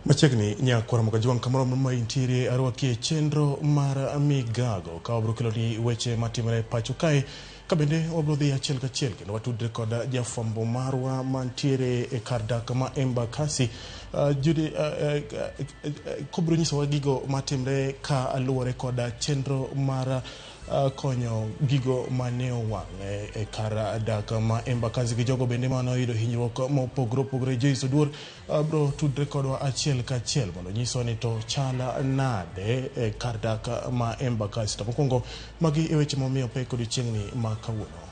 Machegni nyakwara makajuang kamoro ma intiere arwakie chenro mar Migago ka wabro keloni weche matimre pacho kae ka bende wabro dhi achiel kachiel kendo watudre kod jafwambo marwa mantiere e kar dak ma Embakasi Judy kobro nyisowa gigo matimre ka aluore kod chenro mar konyo gigo maneo wang' e kar dak ma Embakasi gi jogo bende mano yudo hinyruok mopogore Joyce Oduor bro tudre kodwa achiel kachiel mondo nyiso ni to chala nade e kar dak ma Embakasi. To mokwongo magi e weche momiyo pek odiochieng'ni ma kawuono.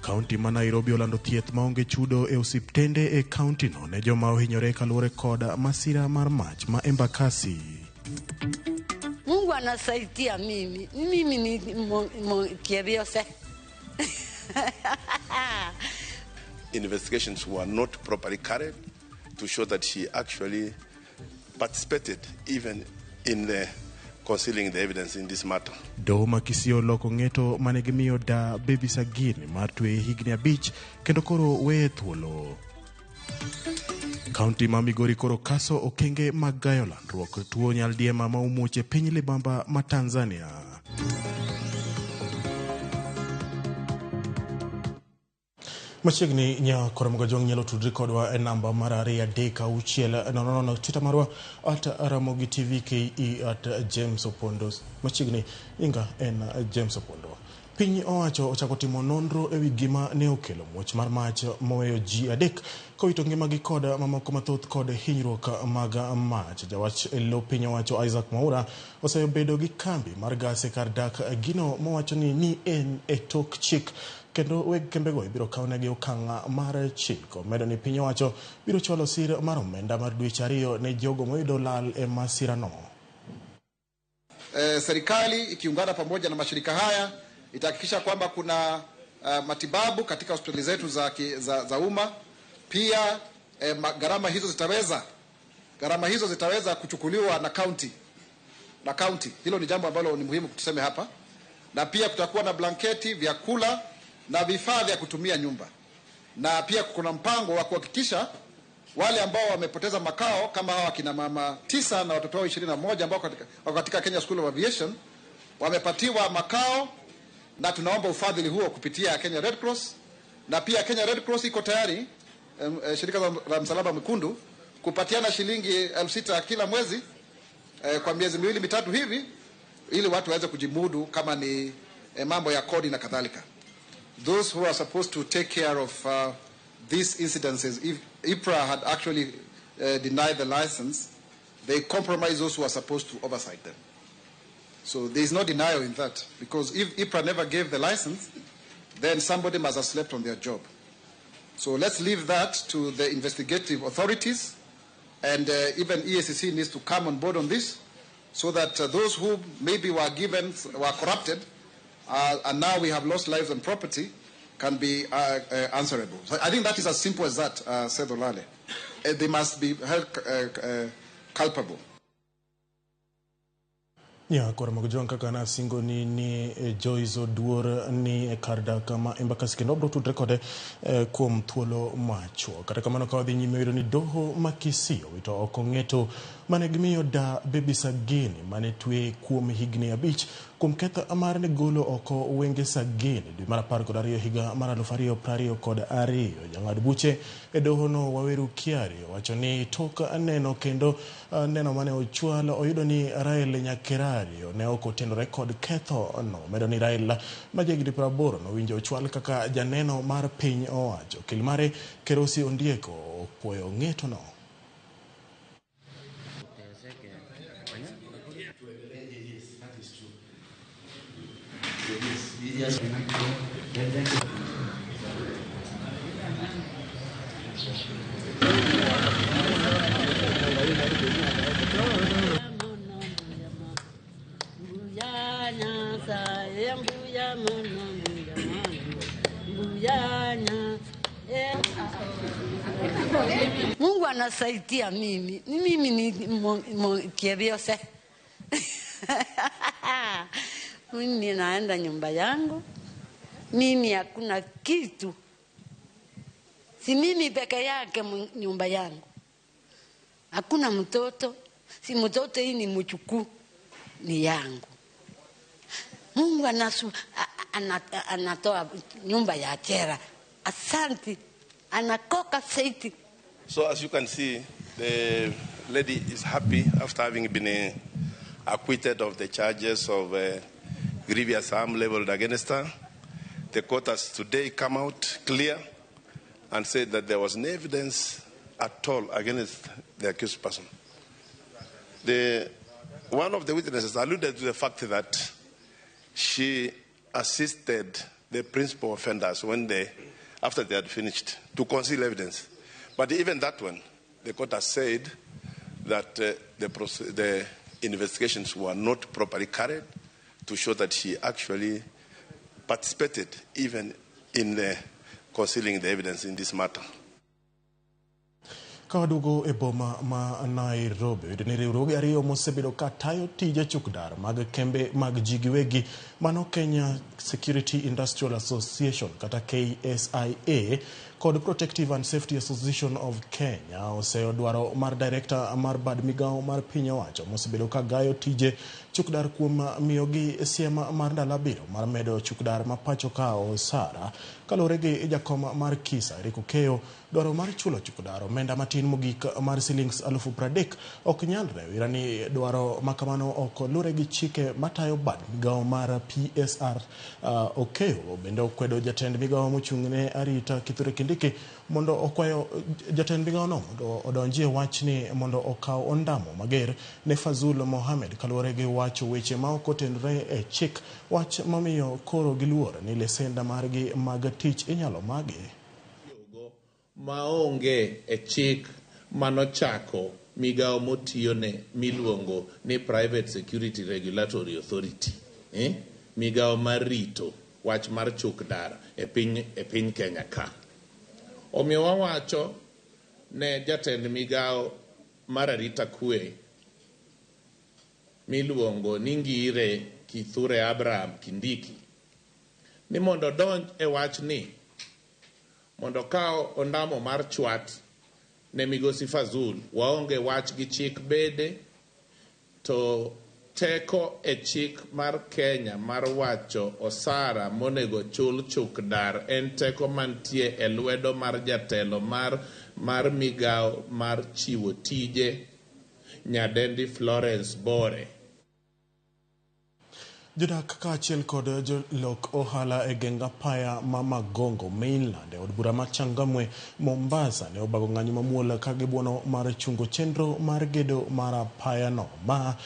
Kaunti ma Nairobi olando thieth maonge chudo e osiptende e kaunti no ne joma ohinyore kaluore kod masira mar mach ma Embakasi. Mungu anasaidia mimi ni kiebiose. Investigations were not properly carried to show that she actually participated even in the concealing the evidence in this matter. Do makisio loko ng'eto manegimiyo da Baby Sagini mar twe higni 5 kendo koro weye thuolo. Kaunti ma Migori koro kaso okenge mag gayo landruok tuo nyaldiema ma umuoche piny libamba ma Tanzania. Machegni nyakwara makajuang nyalo tudri kodwa e namba mar 236 Twitter marwa @RAMOGITV KE @James Opondo. Machegni inga en James Opondo. Piny owacho ochako timo nonro ewi gima ne okelo muoch mar mach moweyo ji 3 kowito ngimagi kod mamoko mathoth kod hinyruok mag mach. Jawach lo piny owacho Isaac Mwaura osebedo gi kambi mar gas e kar dak gino mowacho ni en e tok chik kendo weg kembego ibiro kawnegi okang' mar chiko. Medo ni piny owacho biro chwalo sir mar omenda mar dweche 2 ne jogo moyudo lal e masira no. Serikali ikiungana pamoja na mashirika haya itahakikisha kwamba kuna matibabu katika hospitali zetu za umma. Pia gharama hizo zitaweza kuchukuliwa na county. Hilo ni jambo ambalo ni muhimu tuseme hapa. Na pia kutakuwa na blanketi, vyakula na vifaa vya kutumia nyumba. Na pia kuna mpango wa kuhakikisha wale ambao wamepoteza makao kama hawa kina mama 9 na watoto wao 21 ambao katika Kenya School of Aviation wamepatiwa makao, na tunaomba ufadhili huo kupitia Kenya Red Cross. Na pia Kenya Red Cross iko tayari, shirika la Msalaba Mwekundu, kupatiana shilingi 6,000 kila mwezi kwa miezi 2-3 hivi ili watu waweze kujimudu kama ni mambo ya kodi na kadhalika. Those who are supposed to take care of these incidences, if IPRA had actually denied the license, they compromise those who are supposed to oversight them. So there is no denial in that, because if IPRA never gave the license, then somebody must have slept on their job. So let's leave that to the investigative authorities, and even EACC needs to come on board on this, so that those who maybe were corrupted, and now we have lost lives and property, can be answerable. So I think that is as simple as that, said Olale. They must be held culpable. Nyakwara makajuang kaka na singo ni Joyce Oduor ni kar dak ma Embakasi kendo bro tudre kode kuom thuolo machuok. Kata kamano ka wadhi nyime yudo ni doho makisio wito oko ng'eto mane gimiyo da Baby Sagini mane twe kuom higni 5 kuom ketho mar ne golo oko wenge Sagini dwe mar 12 higa mar 2022. Jang'ad buche e doho no Waweru Kiari wacho ni tok neno kendo neno mane ochwalo oyudo ni Rael Nyakirari ne ok otenore kod ketho no. Medo ni Rael ma jagidi 80 no winjo ochwal kaka janeno mar piny owacho. Kilmare Kerosi Ondieko opwoyo ng'eto no. Mungu anasaidia mimi ni kiebiose. Mimi naenda nyumba yangu, mimi hakuna kitu Si mimi peke yake nyumba yangu. Hakuna mtoto, si mtoto, hii ni mchukuu, ni yangu. Mungu anatoa nyumba ya chera. Asante, anakoka saiti. So as you can see, the lady is happy after having been acquitted of the charges of grievous harm leveled against her. The court has today come out clear and said that there was no evidence at all against the accused person. One of the witnesses alluded to the fact that she assisted the principal offenders after they had finished to conceal evidence. But even that one, the court has said that the investigations were not properly carried to show that she actually participated even in concealing the evidence in this matter. Kawadugo e boma ma Nairobi, ni riwruoge ariyo mosebedo ka tayo tije chukdar mag kembe mag ji giwegi mano Kenya Security Industrial Association kata KSIA kod Protective and Safety Association of Kenya oseo dwaro mar director mar bad migawo mar piny owacho mosebedo ka gayo tije chukdar kuom miyogi siema mar ndalo 7 mar medo chukdar ma pacho ka osara kalore gi jakoma mar Kisa Rico Keyo. Dwaro mar chulo chukdar omenda matin mogik mar shillings 30,000 ok nyalre wirani dwaro makamano ok lure gi chike matayo bad migawo mar PSR. Okeyo bende okwedo jatend migawo mochung'ne arita Kithure Kindiki mondo okwayo jatend migawo no mondo odonjie wachni mondo okaw ondamo mager ne Fazul Mohamed kalore gi wacho weche ma ok otenre e chik, wach mamiyo koro giluor ni lesenda margi mag tich inyalo magi maonge e chik manochako migawo motiyone miluongo ni Private Security Regulatory Authority, migawo mar rito wach mar chukdar e piny Kenya ka. Omiyo wawacho ne jatend migawo mar arita kwe miluongo ni Ngire Kithure Abraham Kindiki ni mondo donj e wach ni mondo kao ondamo mar chwat ne migosi Fazul waonge wach gi chik bede to teko e chik mar Kenya mar wacho osara monego chul chukdar en teko mantie e lwedo mar jatelo mar migawo mar chiwo tije nyadendi Florence Bore. Jodak kaachiel kod jolok ohala e genga paya ma Magongo mainland od bura ma Changamwe Mombasa ne obago ng'anyo mamuol ka gibuono mar chungo chenro mar gedo mar paya no ma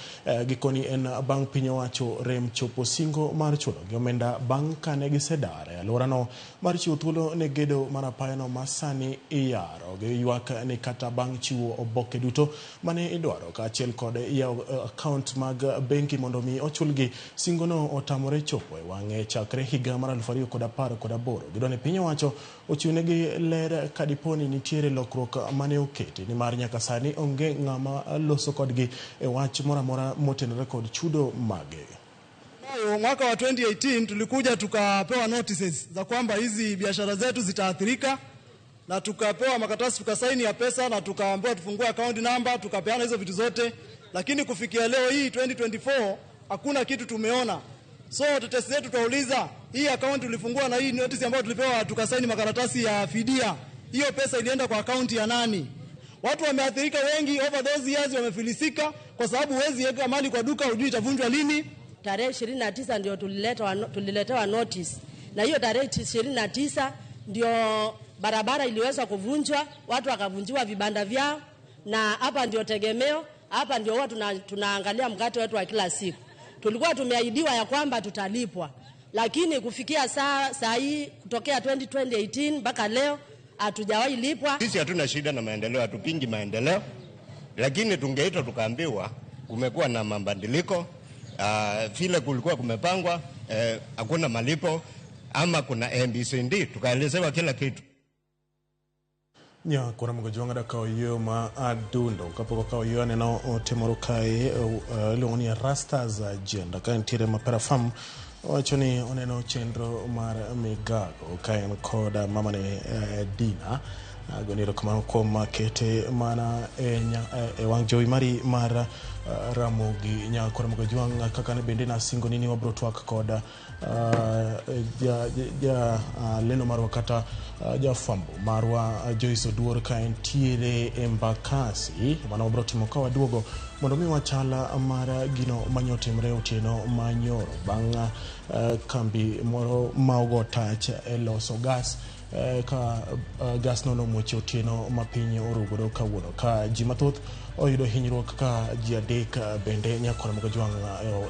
gikoni en bang' piny owacho rem chopo singo mar chulo gi omenda bang' kane gisedar e alwora no mar chiwo thuolo ne gedo mar paya no ma sani iyaro gi ywak ni kata bang' chiwo oboke duto mane idwaro kaachiel kod yawo account mag benki mondo mi ochulgi no otamore chopo e wang'e chakre higa mar 2018. Gidone piny owacho ochiwnegi ler kadiponi nitiere lokruok mane oketi ni mar nyaka sani onge ng'ama loso kodgi e wach moramora motenore kod chudo mage. Mwaka wa 2018 tulikuja tukapewa notices za kwamba hizi biashara zetu zitaathirika na tukapewa makaratasi tukasaini ya pesa na tukaambiwa tufungue account number tukapeana hizo vitu zote, lakini kufikia leo hii 2024 hakuna kitu tumeona. So tetesi zetu tuauliza, hii account tulifungua na hii notice ambayo tulipewa tukasaini makaratasi ya fidia, hiyo pesa ilienda kwa account ya nani? Watu wameathirika wengi, over those years wamefilisika kwa sababu huwezi weka mali kwa duka hujui itavunjwa lini. Tarehe 29 ndio tuliletewa notice. Na hiyo tarehe 29 ndio barabara iliweza kuvunjwa, watu wakavunjiwa vibanda vyao, na hapa ndio tegemeo, hapa ndio huwa tunaangalia mkate wetu wa kila siku. Tulikuwa tumeahidiwa ya kwamba tutalipwa, lakini kufikia saa hii kutokea 2018 mpaka leo hatujawahi lipwa. Sisi hatuna shida na maendeleo, hatupingi maendeleo, lakini tungeitwa tukaambiwa kumekuwa na mabadiliko, vile kulikuwa kumepangwa, hakuna malipo ama kuna MBCD, tukaelezewa kila kitu. Nya kuna mgojonga da kawiyo ma adundo kapoko kawiyo neno temorukai leoni rastas agenda kan tire mapera fam wachoni oneno chenro mar Migago kaen koda mamane Dina goniro kamano kuom kete mana e wang' jowi mari mar Ramogi nyakore mogo juang' kaka ne bende nasingo ni wabro twak kod leno marwa kata jafwambo marwa Joyce Oduor ka entiere Embakasi mana wabro timo ka waduogo mondo mi wachala mar gino manyotimre otieno manyoro bang' kambi moro maogo tach e loso gas ka gas no mocho otieno ma piny orugodo kawuono ka ji mathoth oyudo hinyruok ka ji adek bende nyakore mogo juang'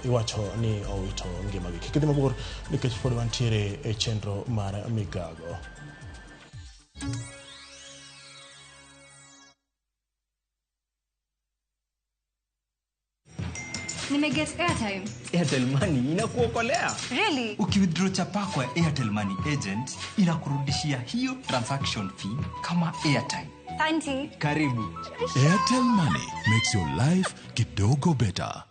iwacho ni owito ngimagi. Kik idhi mabor nikech pod wantiere e chenro mar Migago. Nimeget airtime. Airtel Money inakuokolea. Really? Ukiwithdraw chapa kwa Airtel Money agent inakurudishia hiyo transaction fee kama airtime. Tanti. Karibu. Airtel Money makes your life kidogo better.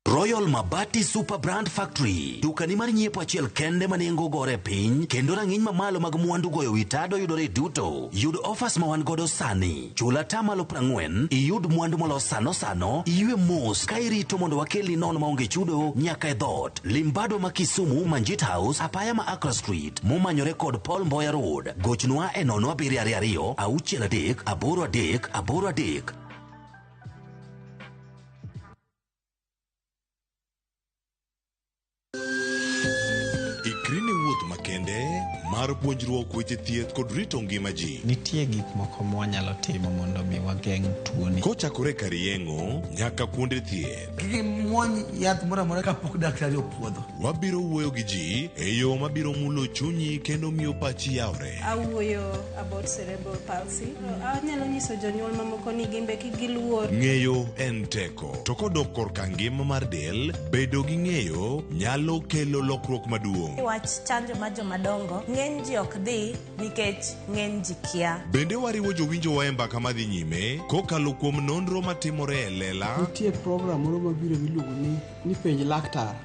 Royal Mabati Super Brand Factory. Dukani mar nyiepo achiel kende manengo gore piny kendo rang'iny mamalo mag mwandu goyo witado yudore duto. Yud offers ma wan godo sani. Chula tamalo 40, iyud mwandu molos sano iywe mos ka irito mondo wakeli nono maonge chudo nyaka e dhot. Limbado ma Kisumu Manjit House, apaya ma Accra Street, momanyore kod Paul Mboya Road. Gochnwa e 0722 63 83. Ikrini wuoth makende mar puonjruok weche thieth kod rito ngima ji. Nitie gik moko mwanyalo timo mondo mi wageng' tuoni. Kochakore kar yeng'o nyaka kuonde thieth. Kiki mwony yath mora kapok daktari opuodho. Wabiro wuoyo gi ji e yo mabiro mulo chunyi kendo miyo pachi yawre. Awuoyo about cerebral palsy. Anyalo nyiso jonyuol mamoko ni gimbe giluor. Ng'eyo en teko. To kodok korka ngima mar del, bedo gi ng'eyo nyalo kelo lokruok maduong'. Wach chanjo ma jomadongo ng'eny ji ok dhi nikech ng'eny ji kia. Bende wariwo jowinjo wa e mbaka madhi nyime kokalo kuom nonro matimore e lela. Nitie program moro mabiro miluongo ni penj laktar.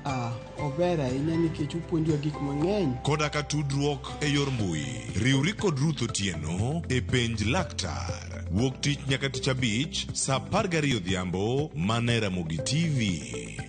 Ober ahinya nikech opuonjowa gik mang'eny. Koda ka tudruok e yor mbui. Riwri kod Ruth Otieno e penj laktar. Wuok tich nyaka tich abich saa 12 odhiambo mana Ramogi TV.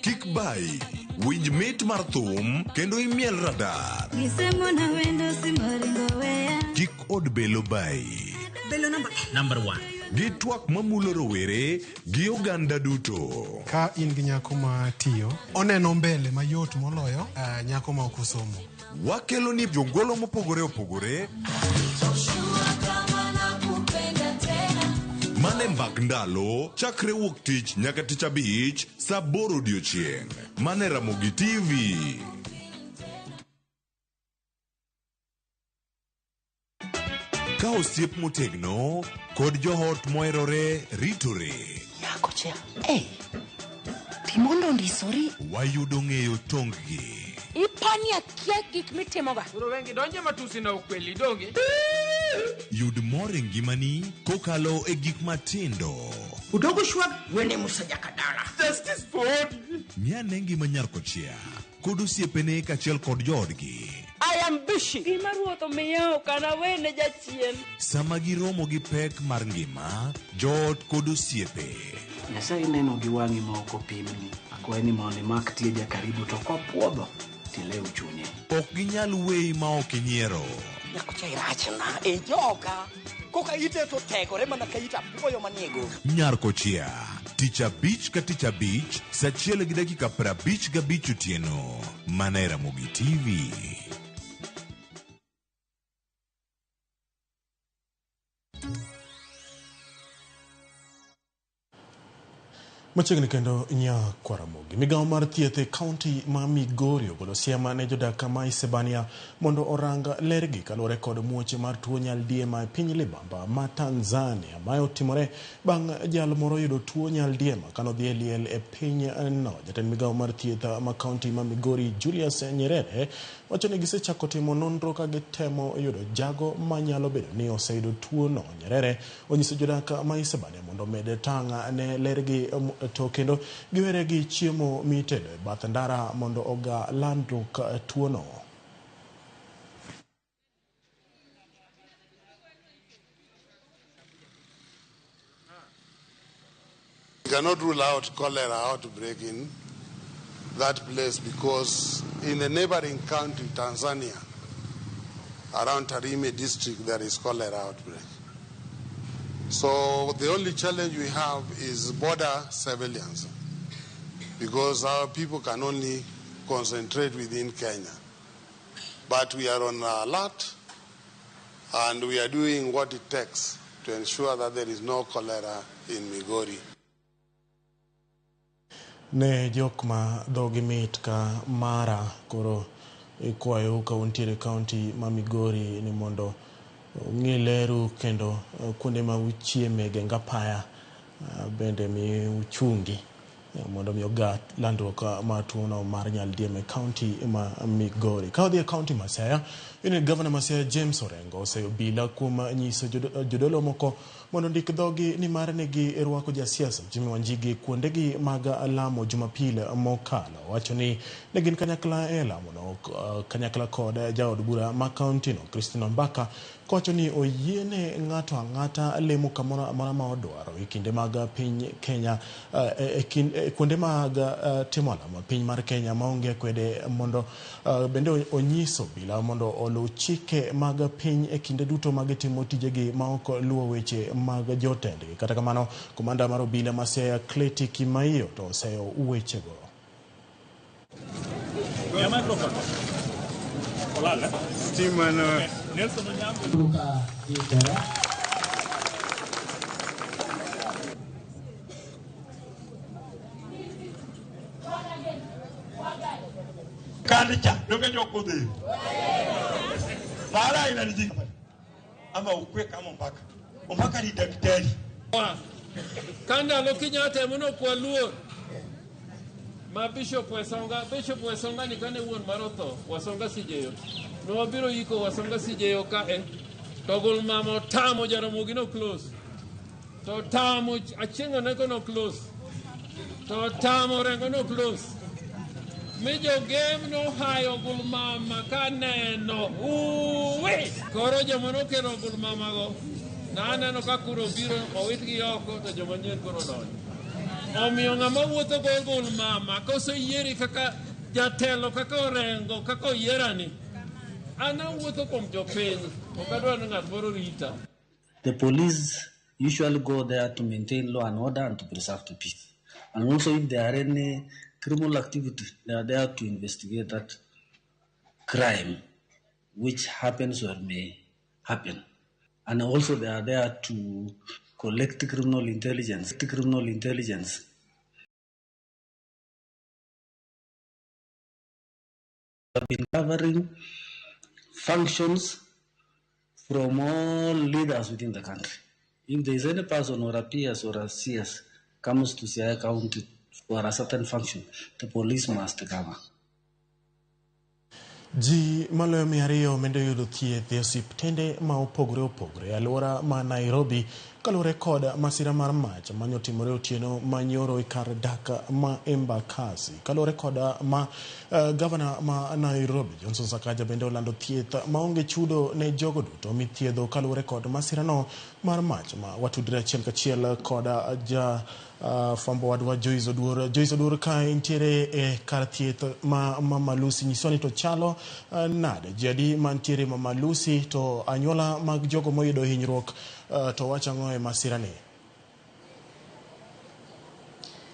Kickby, winj mit mar thum kendo imiel radar. Kik od belo bai. Belo number 1. Gi twak mamulo rowere gi oganda duto. Ka in gi nyako ma tiyo, oneno mbele mayot moloyo nyako ma okusomo. Wakelo ni jongolo mopogore opogore. Mane mbak ndalo chakre wuok tich nyaka tich abich saa 8 odiochieng'. Mane Ramogi TV. Ka osiep motegno kod johot moherore ritore. Yako chia. Timondo ndisori. Wayudo ng'eyo tonggi. Ipani akia gik mitimoga. Uro wengi donje matusi na ukweli donge. Yud mor e ngimani kokalo e gik matindo. Udogo shwag wene musaja kadala. Justice for Nyane ngima nyar kochia. Kod osiepene kachiel kod joodgi. I am busy. Gima ruoth omiyo kana wene jachien. Sama giromo gi pek mar ngima, joot kod osiepe. Nyasaye neno gi wang'i ma ok opimni. Akwaye ni mondo imak tieja karibu to kopuodho tilew chunye. Ok ginyal weyi ma ok inyiero. Nyakucha irachna e joga. koka ite to tegore mana ka ita puoyo maniego. Nyarkochia, tich abich ka tich abich, saa 1:55 otieno. Mana Ramogi TV. Machiegni kendo nya kwa Ramogi. Migawo mar thieth e kaunti ma Migori ogolo siema ne jodak ma Isebania mondo orang lergi kaluwore kod muoche mar tuo nyaldiema e piny libamba ma Tanzania ma otimore bang' jal moro yudo tuo nyaldiema kanodhi e liel e piny no. Jatend migawo mar thieth ma kaunti ma Migori Julius Nyerere wacho ni gisechako timo nonro ka gitemo yudo jago manyalo bedo ni oseyudo tuo no. Nyerere onyiso jodak ma Isebania mondo med tang' ne lergi to kendo giwere gi chiemo mitedo e bath ndara mondo oga landruok tuo no. We cannot rule out cholera outbreak in that place because in the neighboring country, Tanzania, around Tarime district, there is cholera outbreak. So the only challenge we have is border surveillance because our people can only concentrate within Kenya. But we are on alert and we are doing what it takes to ensure that there is no cholera in Migori. Ne jok ma dhogi mit ka mara koro ikwayo ka untiere kaunti ma Migori ni mondo ng'i leru kendo kuonde ma uchieme genga paya bende mi uchungi mondo mi oga landruok ma tuo no mar nyaldiema e kaunti ma Migori. Ka odhi e kaunti ma Siaya, Gavana ma Siaya James Orengo osebila kuom nyiso jodolo moko mondo ndik dhogi ni mar negi rwako jasiasa Jimmy Wanjigi kuondegi mag lamo Jumapil mokalo. Wacho ni ne gin kanyakla e lamo no kanyakla kod jaod bura ma kaunti no Christine Mbaka kowacho ni oyiene ng'ato ang'ata lemo kamoro amora ma odwaro e kinde mag piny Kenya kuonde mag timo lamo piny mar Kenya maonge kwede mondo bende onyiso bila mondo oluw chike mag piny e kinde duto mag timo tijegi ma ok luwo weche mag jotendgi. Kata kamano komanda mar obila ma Siaya Cleti Kimaiyo to oseyo wechego. Kandicha doge jokudhi mara ina nijika ama ukwe kama mpaka ni daktari kanda lokinya temuno kwa luo ma bishop wesonga ni kane wuon marotho wasonga sijeyo no wabiro yiko wasonga sijeyo ka togol mamo tamo Jaramogi no close to tamo achenga neko no close to tamo rengo no close Mijo game no hayo gulmama kaneno uwe koro jamono kero gulmama go nana no kakuro biro owitgi yoko to jomanyen koro don omiyo ng'ama wuotho gulmama koso yieri kaka jatelo kaka Orengo kaka oyierani ana wuotho kuom jopiny okadwa ni ng'at moro rita. The police usually go there to maintain law and order and to preserve the peace, and also if there are any criminal activity, they are there to investigate that crime which happens or may happen. And also they are there to collect criminal intelligence. We have been covering functions from all leaders within the country. If there is any person or a PS or a CS comes to Siaya County for a certain function, the police must cover. Ji maloyo 200 mende yudo thieth e osiptende ma opogore e alwora ma Nairobi kaluwore kod masira mar mach manyotimore otieno manyoro e kar dak ma Embakasi. Kaluwore kod ma gavana ma Nairobi Johnson Sakaja bende olando thieth maonge chudo ne jogo duto mithiedho kaluwore kod masira no mar mach ma watudre achiel kachiel kod fwambo wadwa Joyce Oduor ka intiere e kar thieth ma Mama Lucy nyisoni to chalo nade jadi mantiere Mama Lucy to anyuola mag jogo moyudo hinyruok to wachang'o e masirani.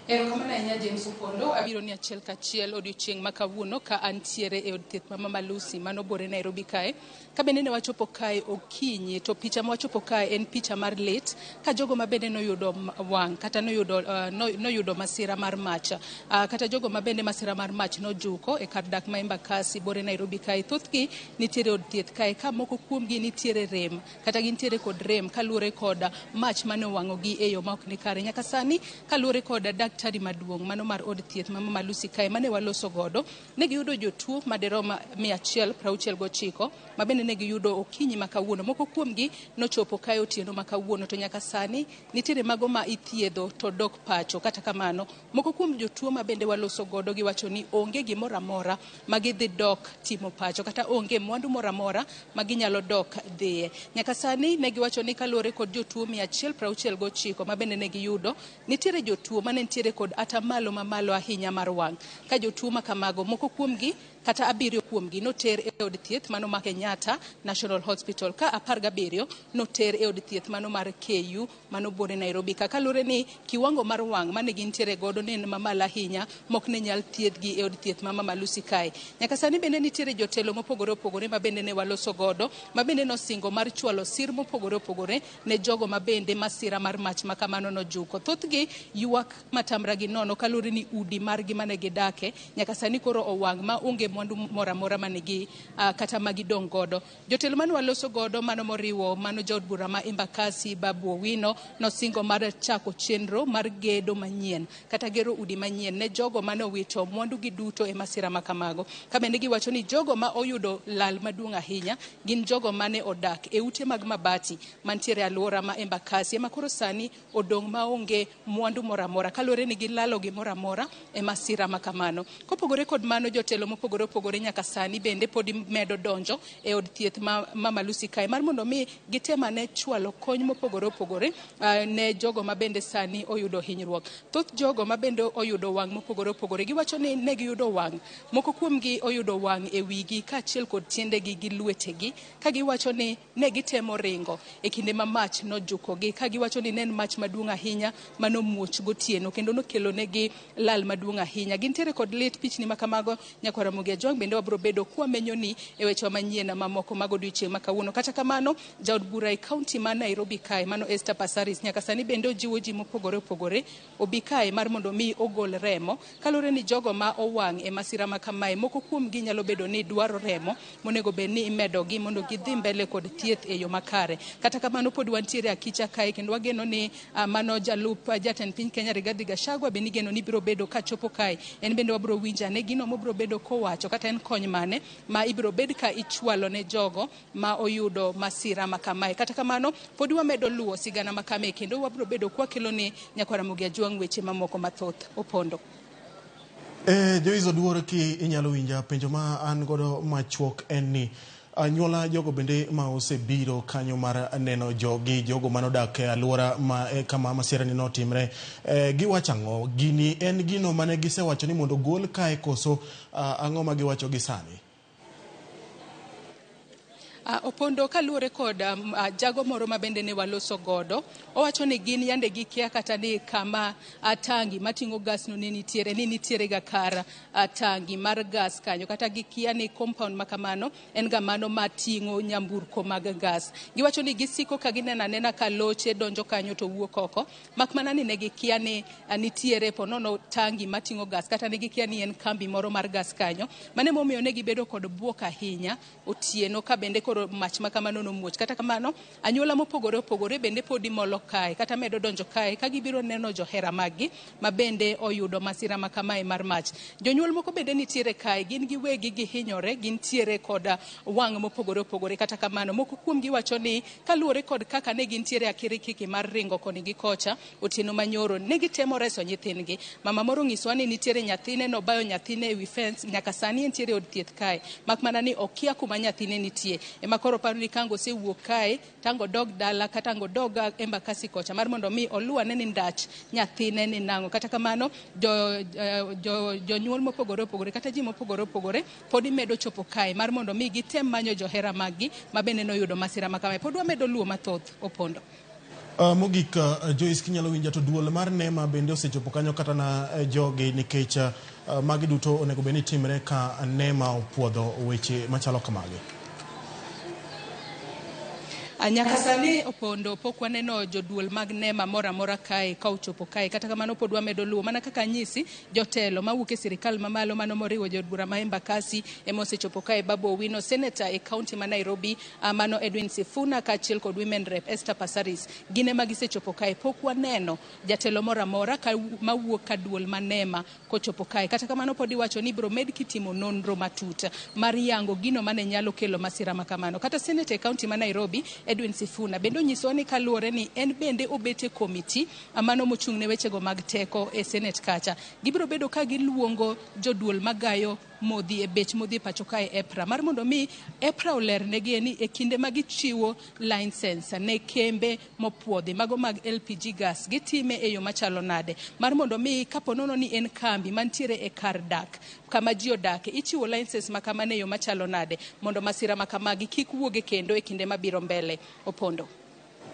Erokamano ahinya James Opondo, abiro ni achiel kachiel odiochieng' ma kawuono ka antiere e od thieth ma Mama Lucy manobore Nairobi kae. Ka bende ne wachopo kae okinyi, to picha ma wachopo kae en picha mar lit ka jogo ma bende noyudo wang' kata noyudo masira mar mach, kata jogo ma bende masira mar mach nojuko e kar dak ma Embakasi bore Nairobi kae. Thothgi nitiere od thieth kae, ka moko kuomgi nitiere rem kata gintiere kod rem kaluwore kod mach mane owang'ogi e yo ma ok ni kare. Nyaka sani kaluwore kod daktari maduong' mano mar od thieth ma Mama Lucy kae mane waloso godo, ne giyudo jotuo maderom 169 ma bende ne giyudo okinyi ma kawuono. Moko kuomgi nochopo kae otieno ma kawuono, to nyaka sani nitiere mago ma ithiedho to dok pacho. Kata kamano, moko kuom jotuo ma bende waloso godo giwacho ni onge gimoro amora ma gidhi dok timo pacho, kata onge mwandu moro amora ma ginyalo dok dhiye. Nyaka sani ne giwacho ni kaluwore kod jotuo 169 ma bende ne giyudo, nitiere jotuo mane nitiere kod atamalo mamalo ahinya mar wang'. Ka jotuo ma kamago, moko kuomgi kata 7 kuomgi noter e od thieth mano mar Kenyatta National Hospital, ka 17 noter e od thieth mano mar KU mano bore Nairobi ka. Kalure ni kiwango mar wang' mane gintiere godo ne mamalo ahinya mok ne nyal thiedhgi e od thieth ma Mama Lucy kae. Nyaka sani bende nitiere jotelo mopogore opogore ma bende ne waloso godo, ma bende nosingo mar chwalo sir mopogore opogore ne jogo ma bende masira mar mach ma kamano nojuko. Thothgi ywak matamra gi nono kalure ni udi margi mane gidake nyaka sani koro owang' ma onge mwandu moro amora mane gi kata ma gidong' godo. Jotelo mane waloso godo mano moriwo mano jaod bura ma Embakasi Babu Owino nosingo mar chako chenro mar gedo manyien kata gero udi manyien ne jogo mane owito mwandu gi duto e masira ma kamago. Ka bende giwacho ni jogo ma oyudo lal maduong' ahinya gin jogo mane odak e ute mag mabati mantiere alwora ma Embakasi, ema koro sani odong' ma onge mwandu moro amora kalore ni gilalo gimoro amora e masira ma kamano. Kopogore kod mano, jotelo mopogore opogore nyaka sani bende podi medo donjo e od thieth ma Mama Lucy kae mar mondo mi gitemane chwalo kony mopogore opogore ne jogo ma bende sani oyudo hinyruok. Thoth jogo ma bende oyudo wang' mopogore opogore giwacho ni ne giyudo wang', moko kuomgi oyudo wang' e wigi kaachiel kod tiendegi gi lwetegi, ka giwacho ni ne gitemo ringo e kinde ma mach nojukogi, ka giwacho ni ne en mach maduong' ahinya manomuoch gotieno kendo nokelo negi lal maduong' ahinya. Gintiere kod lit pichni ma kamago nyaka Ramogi bende wabro bedo kwamenyo ni e weche manyien mamoko mag odiochieng' ma kawuono. Kata kamano, jaod bura e kaunti ma Nairobi kae mano Esther Passaris nyaka sani bende ojiwo ji mopogore opogore obi kae mar mondo mi ogol remo kalore ni jogo ma owang' e masira ma kamae, moko kuomgi nyalo bedo ni dwaro remo monego bed ni imedogi mondo gidhi mbele kod thieth e yo makare. Kata kamano, pod wantiere akicha kae kendo wageno ni mano jalup jatend piny Kenya Rigathi Gachagua bende igeno ni biro bedo ka chopo kae, en bende wabro winjane gino mobro bedo kowacho kata en kony mane ma ibro bed ka ichwalo ne jogo ma oyudo masira ma kamae. Kata kamano, pod wamedo luwo sigana ma kame kendo wabro bedo kwakelo ni nyakwara Ramogi Ajwang' weche mamoko mathoth. Opondo. Joizo Duor, ki inyalo winja penjo ma an godo machuok en ni anyuola jogo bende ma osebiro kanyo mar neno jogo manodak e alwora ma kama masira ni notimre, giwacho ang'o? Gini en gino mane gisewacho ni mondo gol kae koso ang'o ma giwacho gi sani? Opondo, kaluwore kod jago moro ma bende ne waloso godo, owacho ni gin yande gikia kata ni kama tangi mating'o gas no ne nitiere ga kar tangi mar gas kanyo, kata gikia ni compound makamano en ga mano mating'o nyamburko mag gas. Giwacho ni gisiko ka ginena nena ka loche donjo kanyo to wuok oko, mak mana ni ne gikia ni nitiere ponono tangi mating'o gas kata ne gikia ni en kambi moro mar gas kanyo, mane momiyo ne gibedo kod buok ahinya otieno ka bende mach ma kamano nomuoch. Kata kamano, anyuola mopogore opogore bende podi molo kae kata medo donjo kae ka gibiro neno johera maggi ma bende oyudo masira ma kamae mar mach. Jonyuol moko bende nitiere kae, gin giwegi gihinyore, gintiere kod wang' mopogore opogore. Kata kamano, moko kuomgi wacho ni kaluwore kod kaka ne gintiere akirikiki mar ringo koni gi kocha otieno manyoro, ne gitemo reso nyithindgi. Mama moro ng'iswa ni nitiere nyathine no bayo nyathine e wi fence, nyaka sani entiere od thieth kae, mak mana ni okia kuma nyathine nitie. Makoro paro ni kango osewuok kae tango dog dala kata tango dog Embakasi kocha mar mondo mi oluwane ni ndach nyathine ni nango. Kata kamano, jonyuol mopogore opogore kata ji mopogore opogore podi medo chopo kae mar mondo mi gitem manyo johera maggi ma bende noyudo masira ma kamae. Pod wamedo luwo mathoth. Opondo. Mogik, Joyce kinyalo winja to duol mar NEMA bende osechopo kanyo kata na jogi nikech magi duto onego beni timre ka NEMA opuodho weche machalo kamagi. Nyaka sani Opondo pok waneno joduol mag NEMA mora mora kae ka ochopo kae, kata kamano pod wamedo luwo mana kaka nyisi jotelo mawuok e sirikal mamalo mano moriwo jodbura ma Embakasi ema osechopo kae. Babu Owino, senator e kaunti ma Nairobi, mano Edwin Sifuna kaachiel kod women rep Esther Passaris, gine ma gisechopo kae. Pok waneno jatelo mora mora mawuok ka duol ma NEMA kochopo kae, kata kamano pod iwacho ni biro med kitimo nonro matut mar yango gino mane nyalo kelo masira makamano. Kata senator e kaunti ma Nairobi Edwin Sifuna bendo nyiso ni kaluore ni en bende obete komiti amano mochung' ne wechego mag teko e Senate kacha. Gibiro bedo ka giluongo joduol magayo modhi e bech modhi pacho kae EPRA mar mondo mi EPRA olernegi ni e kinde ma gichiwo license ne kembe mopuodhi mago mag LPG gas gitime e yo machalo nade, mar mondo mi kapo nono ni en kambi mantiere e kar dak kama ji odak ichiwo license makamane e yo machalo nade mondo masira makamagi kik wuoge kendo e kinde mabiro mbele. Opondo.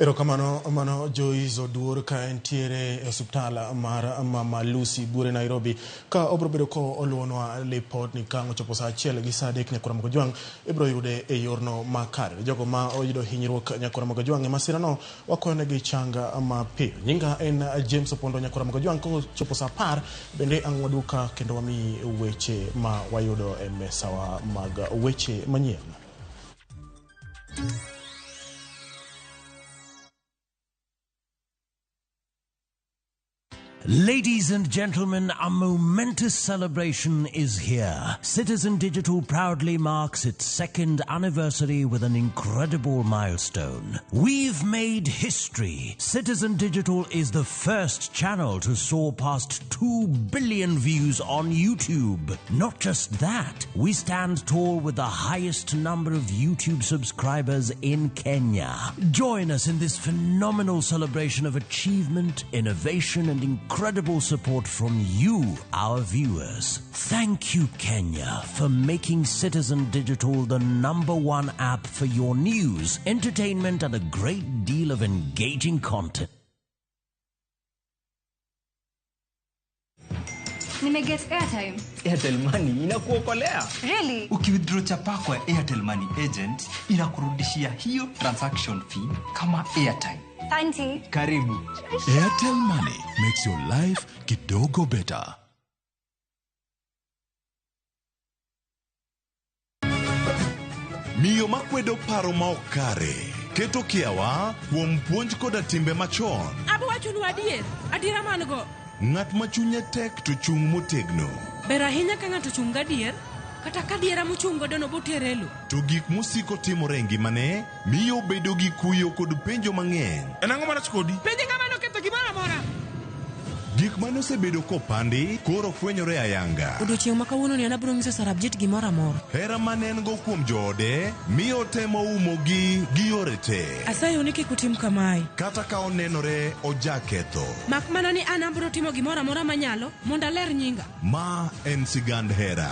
Erokamano mano Joyce Oduor ka entiere e osiptal mar Mama Lucy Bure Nairobi ka obro bedo ko oluonwa report ni ka ochopo saa 1 gi saa 3 Nyakura Mogojwang ibro yude e yorno makare. Jogo ma oyudo hinyruok Nyakura Mogojwang e masira no wakonegi changa mapiyo. Nyinga en James Opondo Nyakura Mogojwang ko chopo saa 10 bende ang'waduka kendo wami weche ma wayudo e mesawa mag weche manyien. Ladies and gentlemen, a momentous celebration is here. Citizen Digital proudly marks its 2nd anniversary with an incredible milestone. We've made history. Citizen Digital is the first channel to soar past 2 billion views on YouTube. Not just that, we stand tall with the highest number of YouTube subscribers in Kenya. Join us in this phenomenal celebration of achievement, innovation, and incredible support from you, our viewers. Thank you, Kenya, for making Citizen Digital the #1 app for your news, entertainment, and a great deal of engaging content. Nimeget airtime. Airtel Money inakuokolea. Really? Ukiwithdraw chapa kwa Airtel Money agent inakurudishia hiyo transaction fee kama airtime. Auntie. Karibu. Airtel Money makes your life kidogo better. Miyo makwedo paro maokare keto kiawa kuom puonj koda timbe machon. Abo wachonu adiera mango. Ng'at machunye tek to chung motegno. Ber ahinya ka ng'ato chung gadier kata ka diera mochung godo no boterelo. To gik musiko timore ngimane miyo bedo gi kuyo kod penjo mang'eny. En ang'o marach kodi? Penje kamano ketho gimoro amora. Gik mane osebedo kopandi koro fwenyore ayanga. Odiochieng' ma kawuono ni anabiro nyiso Sarabjit gimoro amora. Hera mane en go kuom joode miyo temo umogi gi yore te. Asayo ni kik utim kamae. Kata ka onenore ojaketho. Mak mana ni an abiro timo gimoro amora manyalo mondo aler nyinga. Ma en sigand hera.